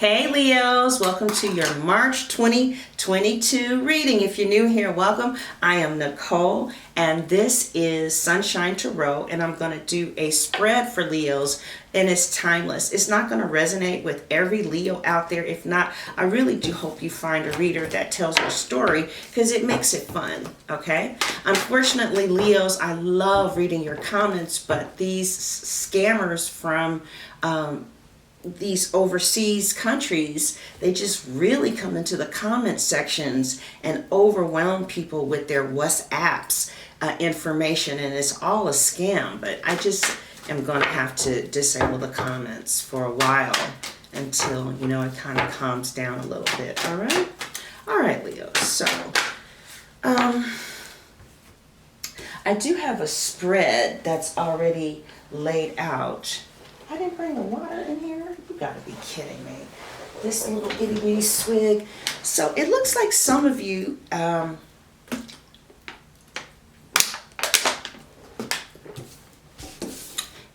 Hey Leos, welcome to your March 2022 reading. If you're new here, welcome. I am Nicole and this is Sunshine Tarot, and I'm going to do a spread for Leos, and it's timeless. It's not going to resonate with every Leo out there. If not, I really do hope you find a reader that tells your story because it makes it fun, okay? Unfortunately, Leos, I love reading your comments, but these scammers from these overseas countries, they just really come into the comment sections and overwhelm people with their WhatsApps information, and it's all a scam. But I just am going to have to disable the comments for a while until, you know, it kind of calms down a little bit. All right, Leo. So I do have a spread that's already laid out. I didn't bring the water in here. You gotta be kidding me. This little itty bitty swig. So it looks like some of you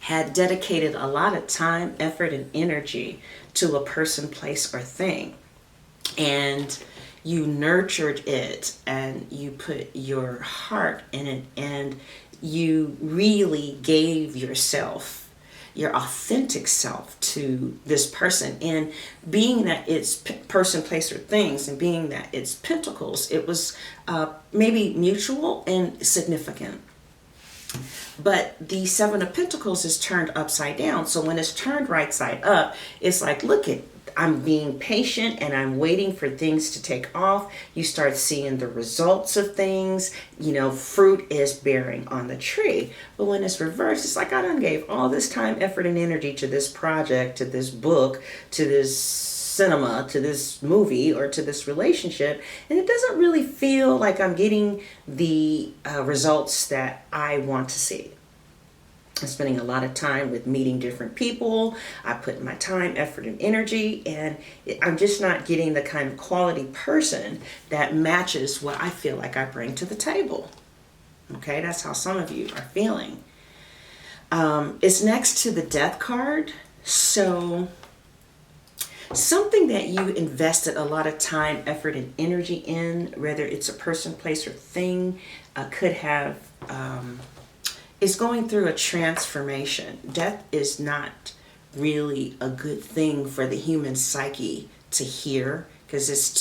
had dedicated a lot of time, effort, and energy to a person, place, or thing. And you nurtured it and you put your heart in it, and you really gave yourself, your authentic self, to this person. And being that it's person, place, or things, and being that it's pentacles, it was maybe mutual and significant. But the Seven of Pentacles is turned upside down. So when it's turned right side up, it's like, look at, I'm being patient and I'm waiting for things to take off. You start seeing the results of things. You know, fruit is bearing on the tree. But when it's reversed, it's like, I done gave all this time, effort, and energy to this project, to this book, to this cinema, to this movie, or to this relationship, and it doesn't really feel like I'm getting the results that I want to see. I'm spending a lot of time with meeting different people. I put my time, effort, and energy, and I'm just not getting the kind of quality person that matches what I feel like I bring to the table. Okay, that's how some of you are feeling. It's next to the Death card. So something that you invested a lot of time, effort, and energy in, whether it's a person, place, or thing, could have is going through a transformation. Death is not really a good thing for the human psyche to hear because it's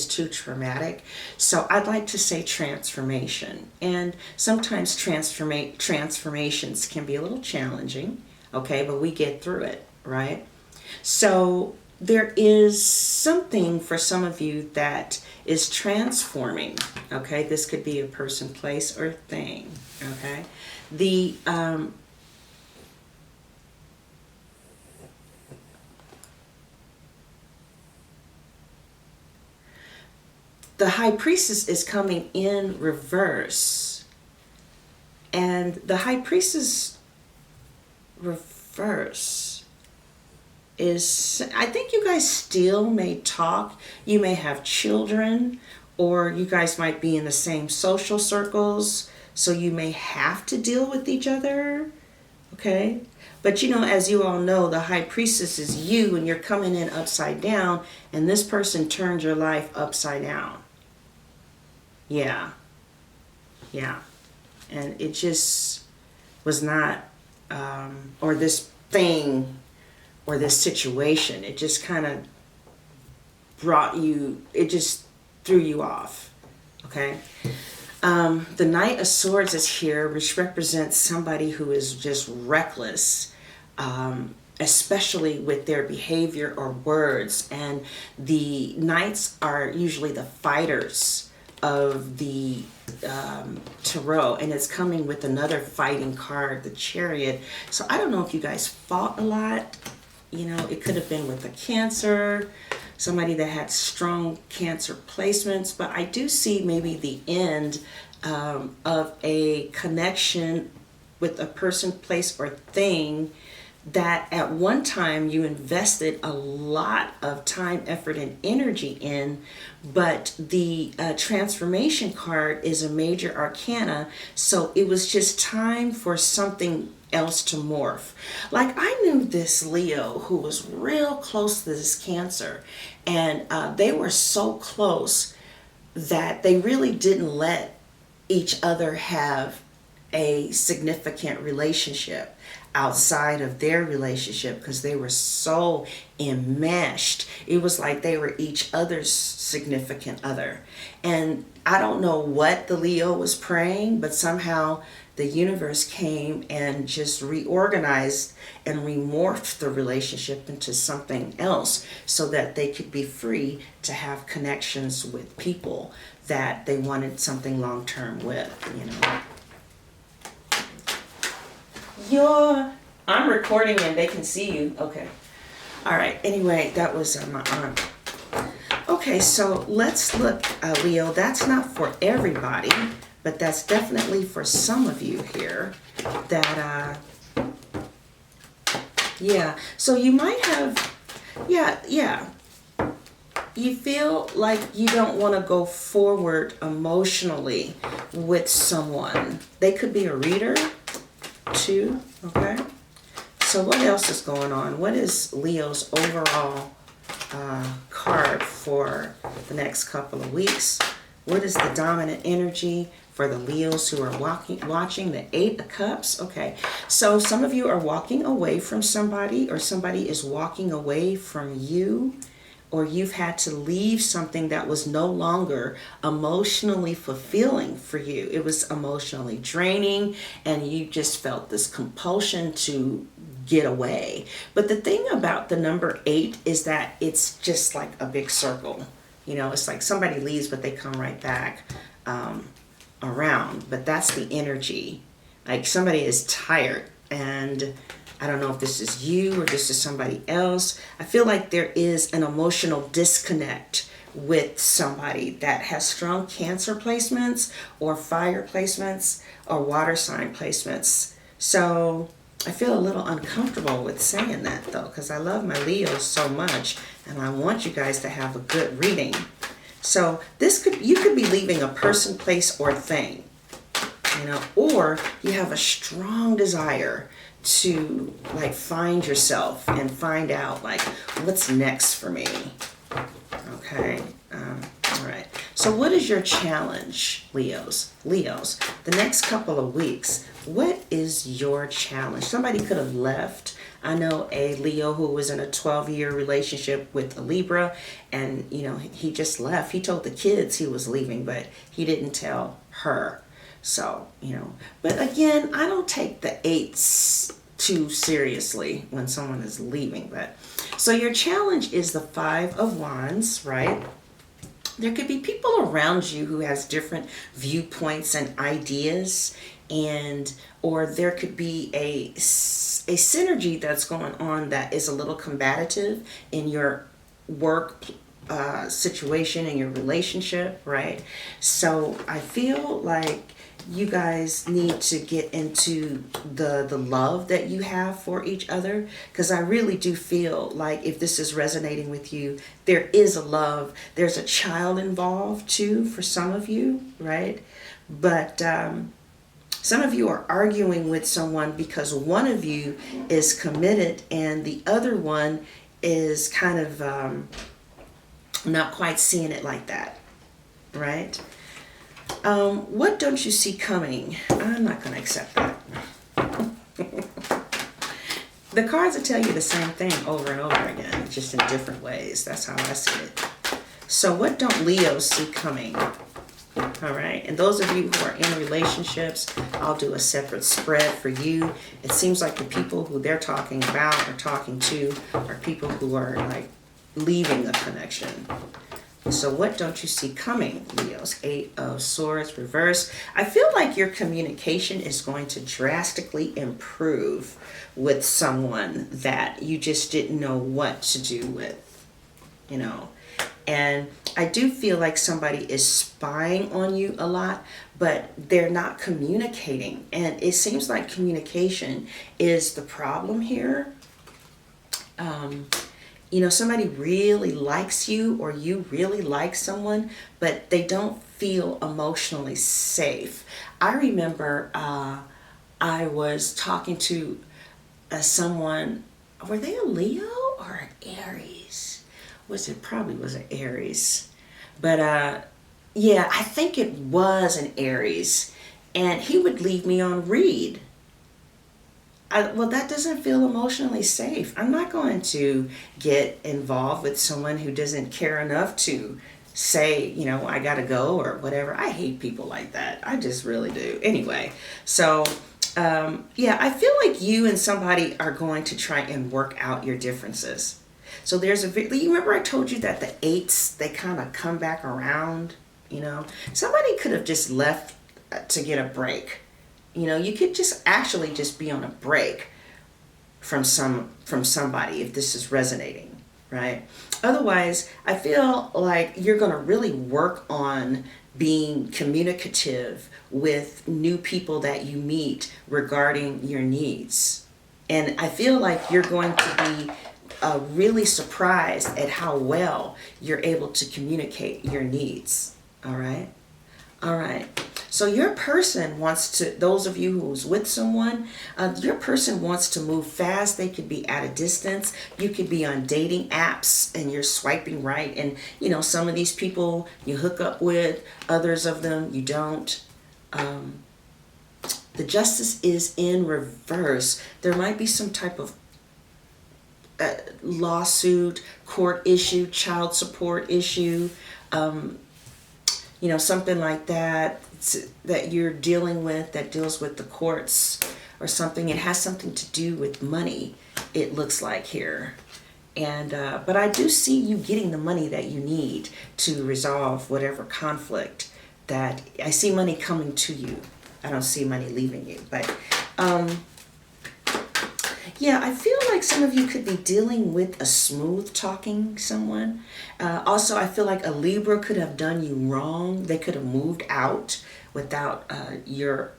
too traumatic. So I'd like to say transformation. And sometimes transformations can be a little challenging, okay, but we get through it, right? So there is something for some of you that is transforming, okay? This could be a person, place, or thing, okay? The High Priestess is coming in reverse, and the High Priestess reverse is, I think you guys still may talk, you may have children, or you guys might be in the same social circles, so you may have to deal with each other, okay? But you know, as you all know, the High Priestess is you, and you're coming in upside down, and this person turned your life upside down. Yeah. And it just was not, or this thing, or this situation, it just kind of brought you, it just threw you off, okay? The Knight of Swords is here, which represents somebody who is just reckless, especially with their behavior or words. And the Knights are usually the fighters of the tarot, and it's coming with another fighting card, the Chariot. So I don't know if you guys fought a lot. You know, it could have been with a Cancer, somebody that had strong Cancer placements, but I do see maybe the end of a connection with a person, place, or thing that at one time you invested a lot of time, effort, and energy in, but the transformation card is a major arcana, so it was just time for something else to morph. Like, I knew this Leo who was real close to this Cancer, and they were so close that they really didn't let each other have a significant relationship outside of their relationship because they were so enmeshed. It was like they were each other's significant other. And I don't know what the Leo was praying, but somehow the universe came and just reorganized and remorphed the relationship into something else so that they could be free to have connections with people that they wanted something long-term with, you know. I'm recording and they can see you. Okay. All right. Anyway, that was my aunt. Okay, so let's look, Leo. That's not for everybody, but that's definitely for some of you here that, yeah. So you might have, yeah. You feel like you don't want to go forward emotionally with someone. They could be a reader too, okay? So what else is going on? What is Leo's overall card for the next couple of weeks? What is the dominant energy for the Leos who are watching the 8 of Cups? Okay, so some of you are walking away from somebody, or somebody is walking away from you, or you've had to leave something that was no longer emotionally fulfilling for you. It was emotionally draining, and you just felt this compulsion to get away. But the thing about the number 8 is that it's just like a big circle. You know, it's like somebody leaves, but they come right back around. But that's the energy. Like somebody is tired, and I don't know if this is you or this is somebody else. I feel like there is an emotional disconnect with somebody that has strong Cancer placements or fire placements or water sign placements. So I feel a little uncomfortable with saying that though, because I love my Leos so much and I want you guys to have a good reading. So you could be leaving a person, place, or thing, you know, or you have a strong desire to like find yourself and find out like what's next for me. Okay. All right. So what is your challenge, Leos? The next couple of weeks, what is your challenge? Somebody could have left. I know a Leo who was in a 12-year relationship with a Libra, and you know, he just left. He told the kids he was leaving, but he didn't tell her. So, you know, but again, I don't take the 8s too seriously when someone is leaving. But so your challenge is the 5 of Wands, right? There could be people around you who has different viewpoints and ideas, and or there could be a synergy that's going on that is a little combative in your work situation, in your relationship, right? So I feel like you guys need to get into the love that you have for each other, because I really do feel like if this is resonating with you, there is a love. There's a child involved too for some of you, right? But some of you are arguing with someone because one of you is committed and the other one is kind of not quite seeing it like that, right? What don't you see coming? I'm not going to accept that. The cards will tell you the same thing over and over again, just in different ways. That's how I see it. So what don't Leos see coming? All right. And those of you who are in relationships, I'll do a separate spread for you. It seems like the people who they're talking about or talking to are people who are like leaving a connection. So what don't you see coming, Leos? 8 of Swords reverse. I feel like your communication is going to drastically improve with someone that you just didn't know what to do with, you know. And I do feel like somebody is spying on you a lot, but they're not communicating. And it seems like communication is the problem here. Somebody really likes you, or you really like someone, but they don't feel emotionally safe. I remember I was talking to someone. Were they a Leo or an Aries? Probably was an Aries. But yeah, I think it was an Aries. And he would leave me on read. Well, that doesn't feel emotionally safe. I'm not going to get involved with someone who doesn't care enough to say, I gotta go or whatever. I hate people like that. I just really do. Anyway, so yeah, I feel like you and somebody are going to try and work out your differences. So you remember I told you that the eights, they kind of come back around, Somebody could have just left to get a break. You could just be on a break from somebody if this is resonating, right? Otherwise, I feel like you're going to really work on being communicative with new people that you meet regarding your needs. And I feel like you're going to be really surprised at how well you're able to communicate your needs. All right? All right. So your person wants to, those of you who's with someone, your person wants to move fast. They could be at a distance. You could be on dating apps and you're swiping right. And, some of these people you hook up with, others of them you don't. The justice is in reverse. There might be some type of lawsuit, court issue, child support issue, something like that you're dealing with, that deals with the courts or something. It has something to do with money, it looks like here. And but I do see you getting the money that you need to resolve whatever conflict that I see money coming to you. I don't see money leaving you, but yeah, I feel like some of you could be dealing with a smooth talking someone. Also, I feel like a Libra could have done you wrong. They could have moved out without your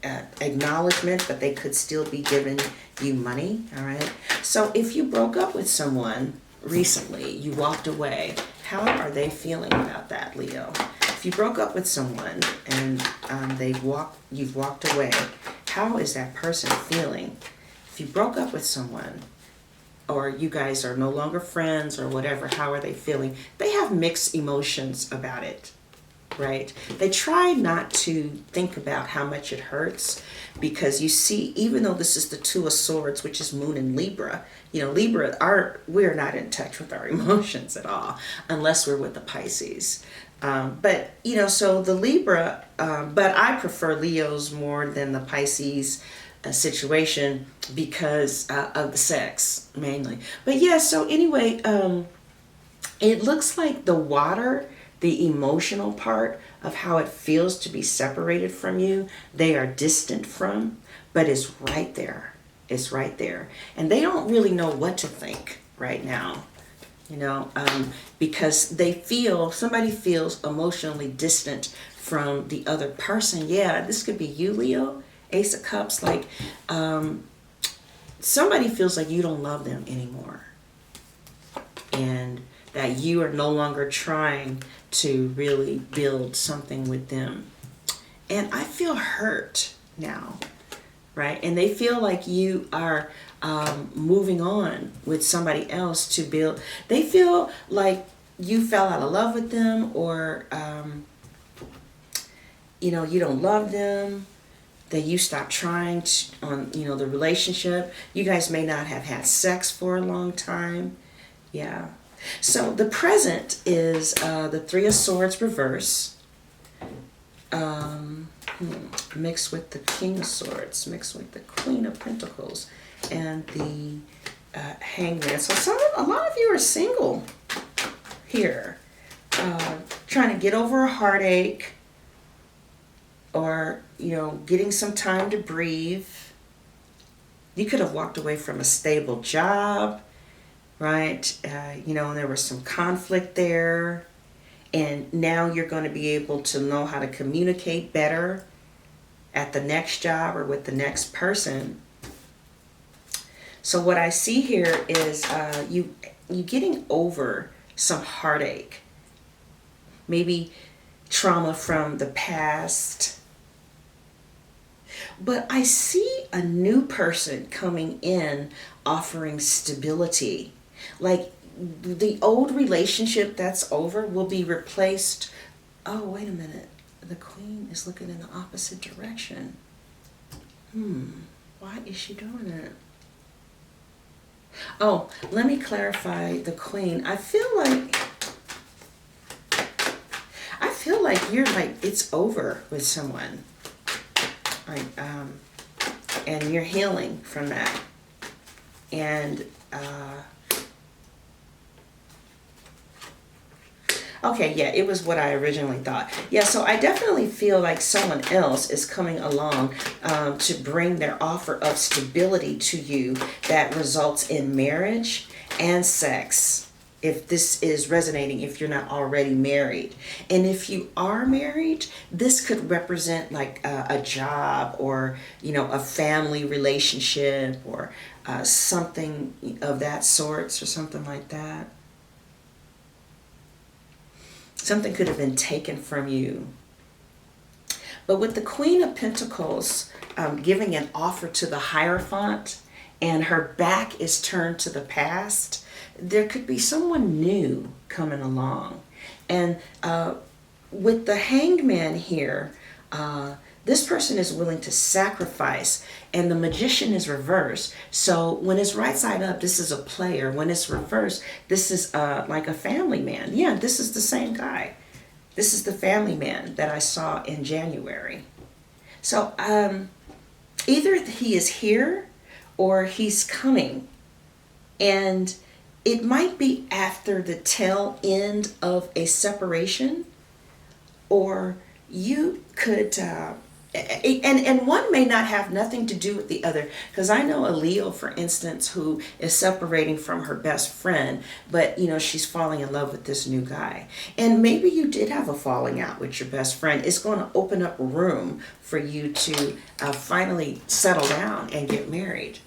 acknowledgement, but they could still be giving you money. All right. So if you broke up with someone recently, you walked away, how are they feeling about that, Leo? If you broke up with someone and you've walked away, how is that person feeling? If you broke up with someone, or you guys are no longer friends or whatever, how are they feeling? They have mixed emotions about it, right? They try not to think about how much it hurts, because you see, even though this is the Two of Swords, which is Moon in Libra, we're not in touch with our emotions at all, unless we're with the Pisces. But so the Libra, but I prefer Leos more than the Pisces situation because of the sex mainly. But yeah, so anyway, it looks like the water, the emotional part of how it feels to be separated from you, they are distant from, but it's right there. It's right there. And they don't really know what to think right now, because somebody feels emotionally distant from the other person. Yeah, this could be you, Leo. Ace of Cups, like somebody feels like you don't love them anymore, and that you are no longer trying to really build something with them. And I feel hurt now, right? And they feel like you are moving on with somebody else to build. They feel like you fell out of love with them, or you don't love them, that you stopped trying on the relationship. You guys may not have had sex for a long time. Yeah. So the present is the Three of Swords reverse, mixed with the King of Swords, mixed with the Queen of Pentacles, and the Hangman. So a lot of you are single here, trying to get over a heartache, or getting some time to breathe. You could have walked away from a stable job, right? And there was some conflict there, and now you're going to be able to know how to communicate better at the next job or with the next person. So what I see here is you getting over some heartache, maybe trauma from the past. But I see a new person coming in offering stability. Like the old relationship that's over will be replaced. Oh, wait a minute. The Queen is looking in the opposite direction. Why is she doing it? Oh, let me clarify the Queen. I feel like you're like it's over with someone. Like and you're healing from that. And okay, yeah, it was what I originally thought. Yeah, so I definitely feel like someone else is coming along to bring their offer of stability to you that results in marriage and sex. If this is resonating, if you're not already married. And if you are married, this could represent like a job or, you know, a family relationship or something of that sort or something like that. Something could have been taken from you. But with the Queen of Pentacles giving an offer to the Hierophant and her back is turned to the past, there could be someone new coming along. And with the Hanged Man here, this person is willing to sacrifice, and the Magician is reversed. So when it's right side up, this is a player. When it's reversed, this is like a family man. Yeah, this is the same guy. This is the family man that I saw in January. So either he is here or he's coming. And it might be after the tail end of a separation, or you could, and one may not have nothing to do with the other. Because I know a Leo, for instance, who is separating from her best friend, but you know, she's falling in love with this new guy. And maybe you did have a falling out with your best friend. It's going to open up room for you to finally settle down and get married.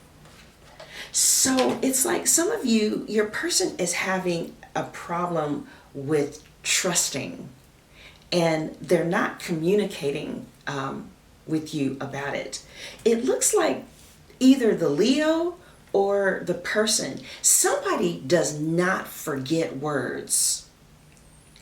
So it's like some of you, your person is having a problem with trusting, and they're not communicating with you about it. It looks like either the Leo or the person, somebody does not forget words.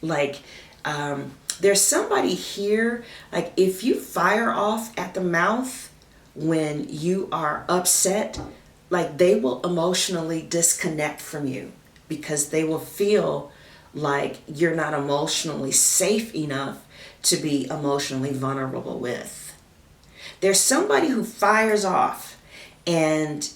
Like there's somebody here, like if you fire off at the mouth when you are upset, like they will emotionally disconnect from you because they will feel like you're not emotionally safe enough to be emotionally vulnerable with. There's somebody who fires off and,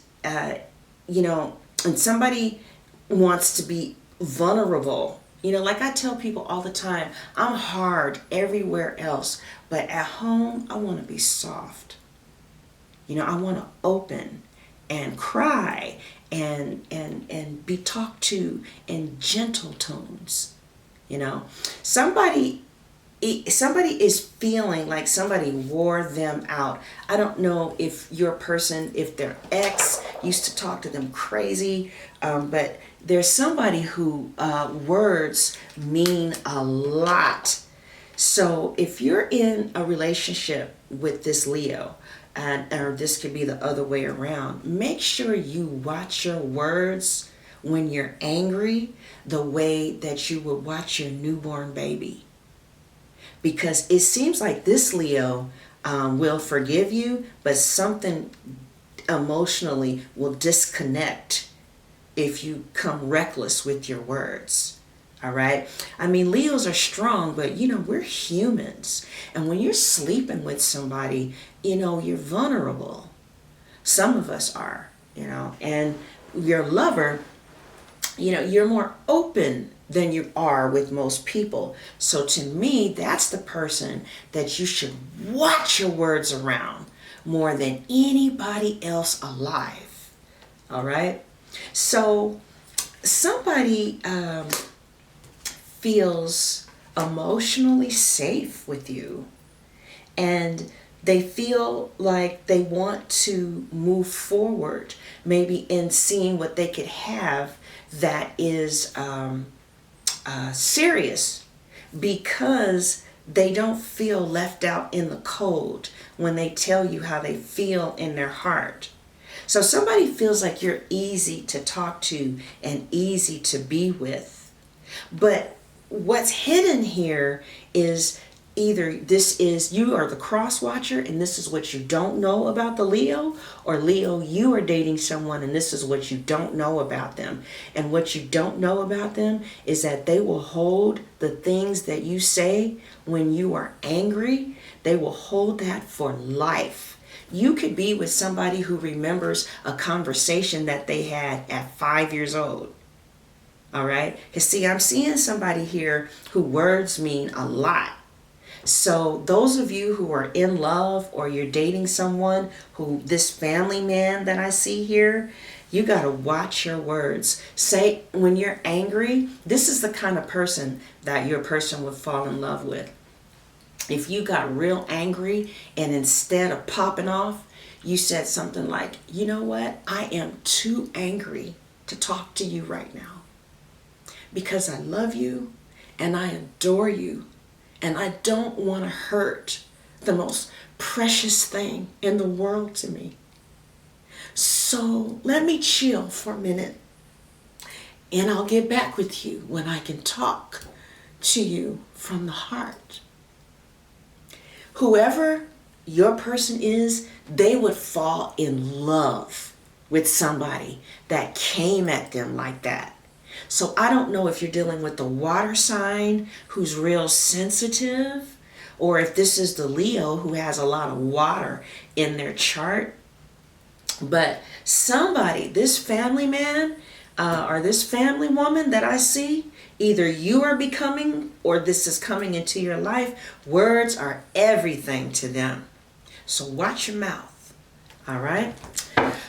you know, and somebody wants to be vulnerable. You know, like I tell people all the time, I'm hard everywhere else, but at home, I want to be soft. You know, I want to open and cry and be talked to in gentle tones. You know, somebody is feeling like somebody wore them out. I don't know if your person, if their ex used to talk to them crazy, but there's somebody who words mean a lot. So if you're in a relationship with this Leo, or this could be the other way around, make sure you watch your words when you're angry the way that you would watch your newborn baby. Because it seems like this Leo will forgive you, but something emotionally will disconnect if you come reckless with your words. All right. I mean, Leos are strong, but you know, we're humans. And when you're sleeping with somebody, you know, you're vulnerable. Some of us are, you know, and your lover, you know, you're more open than you are with most people. So to me, that's the person that you should watch your words around more than anybody else alive. All right. So somebody, feels emotionally safe with you, and They feel like they want to move forward, maybe in seeing what they could have that is serious, because they don't feel left out in the cold when they tell you how they feel in their heart. So somebody feels like you're easy to talk to and easy to be with. But what's hidden here is either this is you are the cross watcher and this is what you don't know about the Leo, or Leo, you are dating someone and this is what you don't know about them. And what you don't know about them is that they will hold the things that you say when you are angry. They will hold that for life. You could be with somebody who remembers a conversation that they had at 5 years old. All right? Because see, I'm seeing somebody here who words mean a lot. So those of you who are in love or you're dating someone who, this family man that I see here, you got to watch your words. Say, when you're angry, this is the kind of person that your person would fall in love with. If you got real angry and instead of popping off, you said something like, you know what? I am too angry to talk to you right now because I love you and I adore you. And I don't want to hurt the most precious thing in the world to me. So let me chill for a minute. And I'll get back with you when I can talk to you from the heart. Whoever your person is, they would fall in love with somebody that came at them like that. So I don't know if you're dealing with the water sign who's real sensitive, or if this is the Leo who has a lot of water in their chart. But somebody, this family man or this family woman that I see, either you are becoming or this is coming into your life. Words are everything to them. So watch your mouth. All right?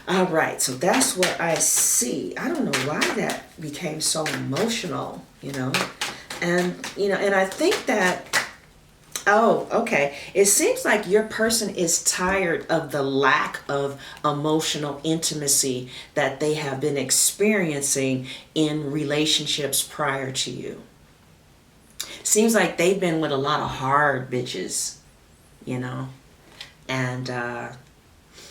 All right, so that's what I see. I don't know why that became so emotional, And, and I think that, oh, okay. It seems like your person is tired of the lack of emotional intimacy that they have been experiencing in relationships prior to you. Seems like they've been with a lot of hard bitches, and,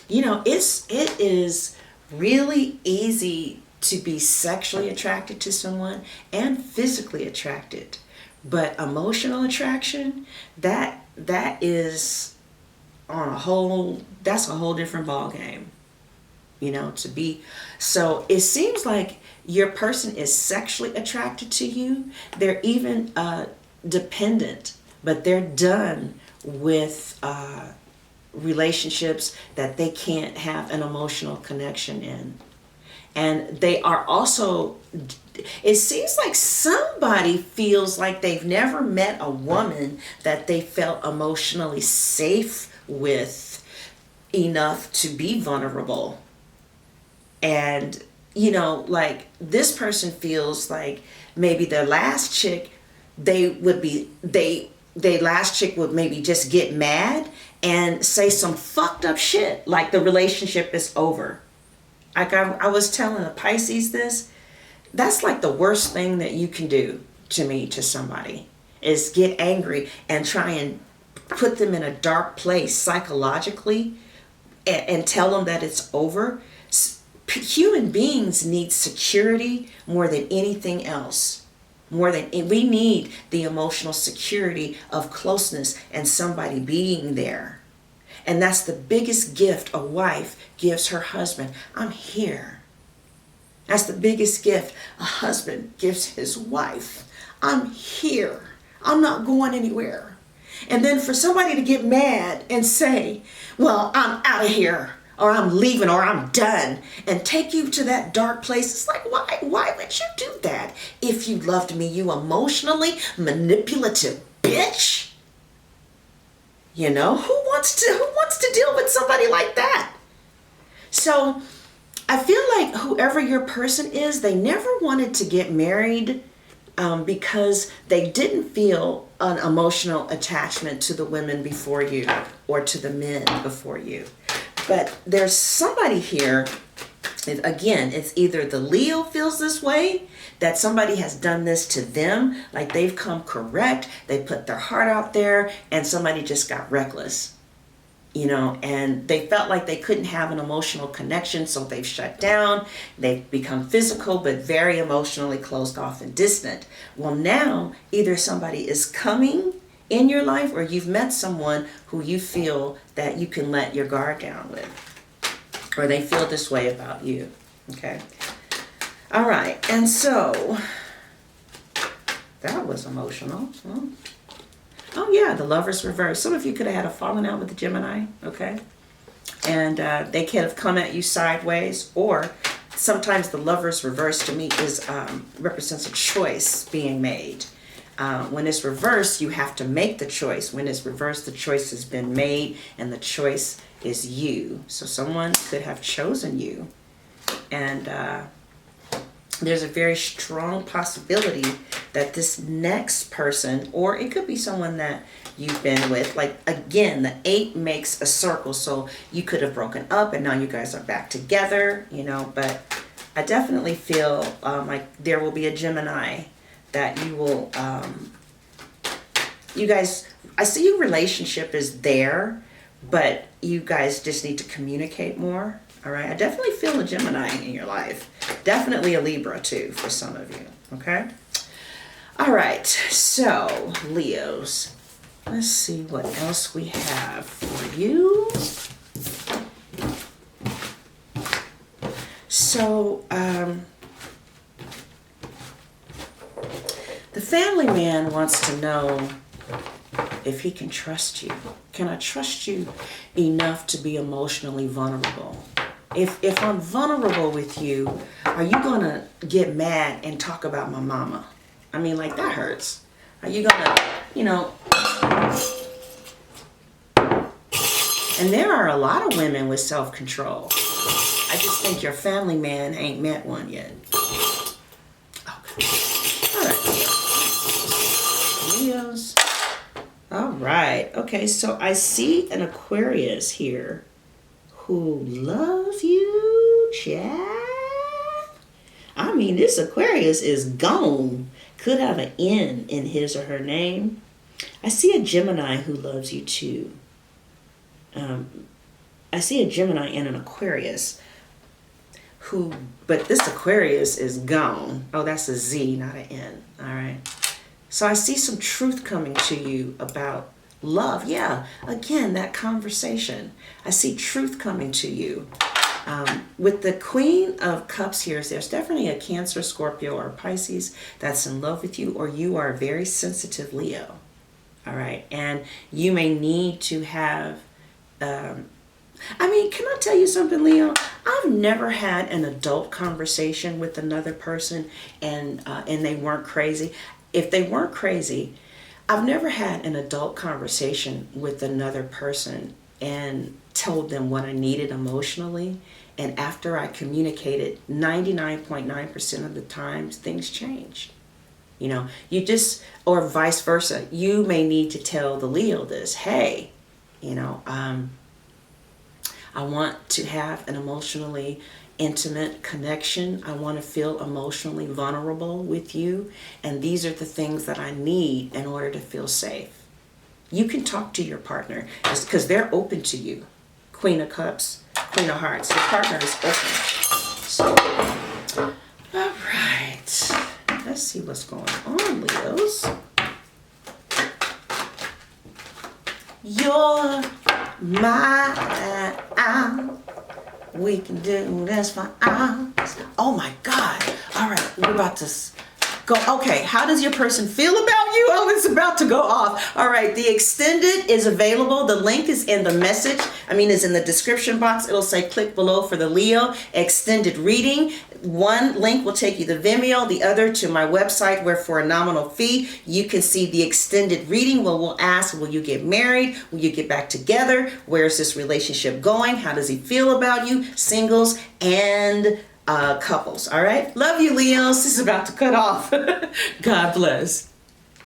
it is really easy to be sexually attracted to someone and physically attracted. But emotional attraction, that is that's a whole different ball game, to be. So it seems like your person is sexually attracted to you. They're even dependent, but they're done with relationships that they can't have an emotional connection in. And they are also, it seems like somebody feels like they've never met a woman that they felt emotionally safe with enough to be vulnerable. And, like this person feels like maybe their last chick, their last chick would maybe just get mad and say some fucked up shit like the relationship is over. Like I was telling a Pisces this, that's like the worst thing that you can do to somebody, is get angry and try and put them in a dark place psychologically and tell them that it's over. Human beings need security more than anything else. We need the emotional security of closeness and somebody being there. And that's the biggest gift a wife gives her husband. I'm here. That's the biggest gift a husband gives his wife. I'm here. I'm not going anywhere. And then for somebody to get mad and say, well, I'm out of here, or I'm leaving, or I'm done, and take you to that dark place. It's like, why would you do that? If you loved me, you emotionally manipulative bitch. Who wants to deal with somebody like that? So I feel like whoever your person is, they never wanted to get married because they didn't feel an emotional attachment to the women before you or to the men before you. But there's somebody here, again, it's either the Leo feels this way, that somebody has done this to them, like they've come correct, they put their heart out there, and somebody just got reckless. You know, and they felt like they couldn't have an emotional connection, so they've shut down. They've become physical, but very emotionally closed off and distant. Well, now either somebody is coming in your life, or you've met someone who you feel that you can let your guard down with, or they feel this way about you. Okay. All right. And so that was emotional. Huh? Oh yeah, the Lovers reverse. Some of you could have had a falling out with the Gemini, okay? And they could have come at you sideways, or sometimes the Lovers reverse to me is represents a choice being made. When it's reversed, you have to make the choice. When it's reversed, the choice has been made, and the choice is you. So someone could have chosen you, and there's a very strong possibility that this next person, or it could be someone that you've been with, like again, the 8 makes a circle, so you could have broken up and now you guys are back together, you know. But I definitely feel like there will be a Gemini that you will, you guys, I see your relationship is there, but you guys just need to communicate more. All right, I definitely feel a Gemini in your life. Definitely a Libra too for some of you, okay? All right, so Leos, let's see what else we have for you. So, the family man wants to know if he can trust you. Can I trust you enough to be emotionally vulnerable? If I'm vulnerable with you, are you going to get mad and talk about my mama? I mean, like, that hurts. Are you going to, you know... And there are a lot of women with self-control. I just think your family man ain't met one yet. Okay. All right, Leos. All right. Okay, so I see an Aquarius here who loves you, Chad. I mean, this Aquarius is gone. Could have an N in his or her name. I see a Gemini who loves you too. I see a Gemini and an Aquarius who, but this Aquarius is gone. Oh, that's a Z, not an N. All right. So I see some truth coming to you about love. Yeah, again, that conversation. I see truth coming to you. With the Queen of Cups here, there's definitely a Cancer, Scorpio, or Pisces that's in love with you, or you are a very sensitive Leo. All right. And you may need to have, I mean, can I tell you something, Leo? I've never had an adult conversation with another person and they weren't crazy. If they weren't crazy, I've never had an adult conversation with another person and told them what I needed emotionally. And after I communicated, 99.9% of the times, things changed. You know, you just, or vice versa. You may need to tell the Leo this, hey, you know, I want to have an emotionally intimate connection. I want to feel emotionally vulnerable with you. And these are the things that I need in order to feel safe. You can talk to your partner because they're open to you. Queen of Cups, Queen of Hearts. Your partner is open. So, all right. Let's see what's going on, Leos. You're my we can do this for hours. Oh my God. All right, we're about to go. Okay, how does your person feel about you? Oh, it's about to go off. All right, the extended is available. The link is in the message. It's in the description box. It'll say click below for the Leo extended reading. One link will take you to Vimeo, the other to my website, where for a nominal fee, you can see the extended reading. Well, we'll ask, will you get married? Will you get back together? Where's this relationship going? How does he feel about you? Singles and couples. All right. Love you, Leos. This is about to cut off. God bless.